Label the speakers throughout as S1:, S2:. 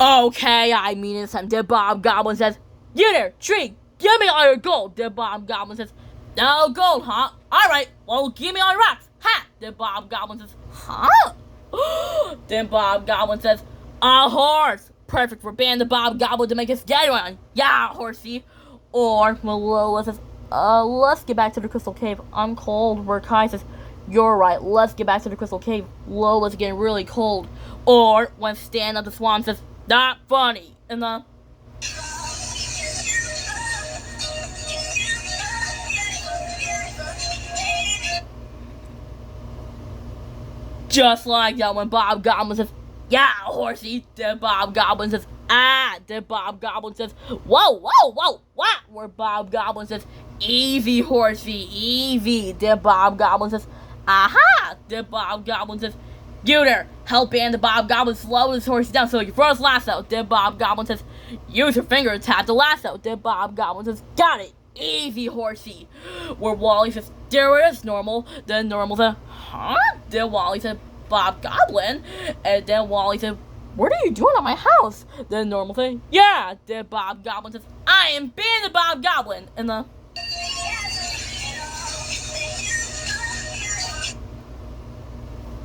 S1: Okay, I mean it, son. The Bob Goblin says, "You there, tree, give me all your gold." The Bob Goblin says, "No gold, huh? Alright, well, give me all your rocks." Ha! The Bob Goblin says, "Huh?" Then Bob Goblin says, "A horse! Perfect for banning the Bob Goblin to make us get around. Yeah, horsey." Or Lola says, let's get back to the Crystal Cave. I'm cold. Where Kai says, "You're right, let's get back to the Crystal Cave. Lola's getting really cold." Or when Stan of the Swan says, "Not funny." And the just like that when Bob Goblin says, "Yeah, horsey." Then Bob Goblin says, "Ah." Then Bob Goblin says, "Whoa, whoa, whoa, what?" Where Bob Goblin says, "Easy, horsey, easy." Then Bob Goblin says, "Aha." Then Bob Goblin says, "You there, help ban the Bob Goblin slow this horsey down so he can throw his lasso." Then Bob Goblin says, "Use your finger to tap the lasso." Then Bob Goblin says, "Got it. Easy, horsey." Where Wally says, "There it is, Normal." Then Normal says, "Huh?" Then Wally said, "Bob Goblin." And then Wally said, "What are you doing at my house?" Then Normal said, "Yeah." Then Bob Goblin says, "I am being the Bob Goblin." And the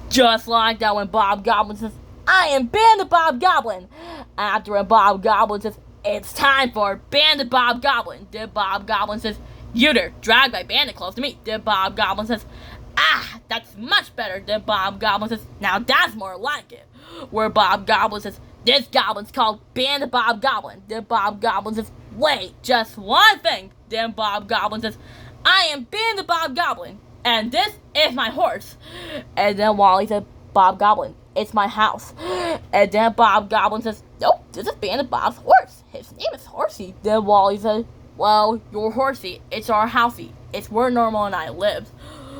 S1: just like that when Bob Goblin says, "I am Bandit Bob Goblin." After when Bob Goblin says, "It's time for Bandit Bob Goblin." Then Bob Goblin says, "You there, drag my bandit close to me." Then Bob Goblin says, "Ah, that's much better." Then Bob Goblin says, "Now that's more like it." Where Bob Goblin says, "This goblin's called Bandit Bob Goblin." Then Bob Goblin says, "Wait, just one thing." Then Bob Goblin says, "I am Bandit Bob Goblin, and this is my horse." And then Wally said, "Bob Goblin, it's my house." And then Bob Goblin says, "Nope, this is Bandit Bob's horse. His name is Horsey." Then Wally said, "Well, your horsey, it's our housey. It's where Normal and I live."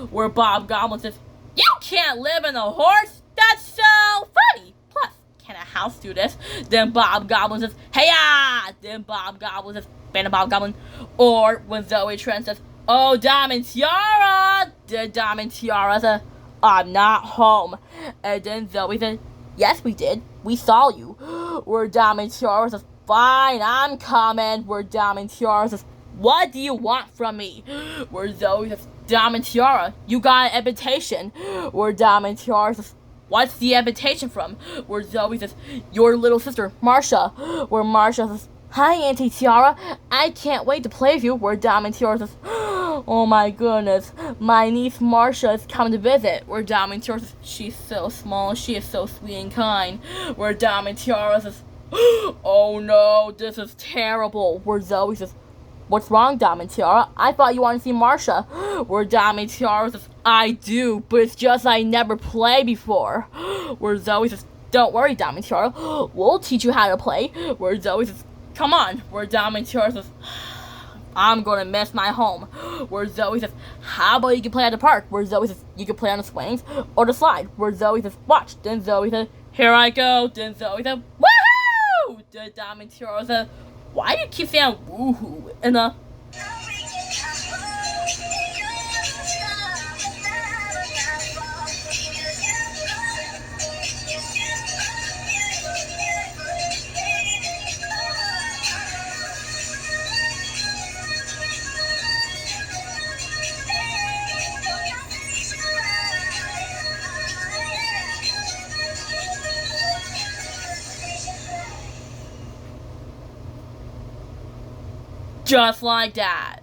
S1: Where Bob Goblin says, "You can't live in a horse? That's so funny. Plus, can a house do this?" Then Bob Goblin says, "Hey-ya!" Then Bob Goblin says, "Bandit Bob Goblin." Or when Zoe Trent says, "Oh, Diamond Tiara!" Then Diamond Tiara says, "I'm not home." And then Zoe said, "Yes, we did. We saw you." Where Diamond Tiara says, "Fine, I'm coming." Where Diamond Tiara says, "What do you want from me?" Where Zoe says, "Diamond Tiara, you got an invitation." Where Diamond Tiara says, "What's the invitation from?" Where Zoe says, "Your little sister, Marcia." Where Marcia says, "Hi, Auntie Tiara. I can't wait to play with you." Where Diamond Tiara says, "Oh my goodness, my niece Marcia is coming to visit." Where Diamond Tiara says, "She's so small, she is so sweet and kind." Where Diamond Tiara says, "Oh no, this is terrible." Where Zoe says, "What's wrong, Diamond Tiara? I thought you wanted to see Marcia." Where Diamond Tiara says, "I do, but it's just I never played before." Where Zoe says, "Don't worry, Diamond Tiara. We'll teach you how to play." Where Zoe says, "Come on." Where Diamond Tiara says, "I'm gonna miss my home." Where Zoe says, "How about you can play at the park?" Where Zoe says, "You can play on the swings or the slide." Where Zoe says, "Watch." Then Zoe says, "Here I go." Then Zoe says, "Woohoo!" Then Diamond Tiara says, "Why do you keep saying woohoo?" And just like that.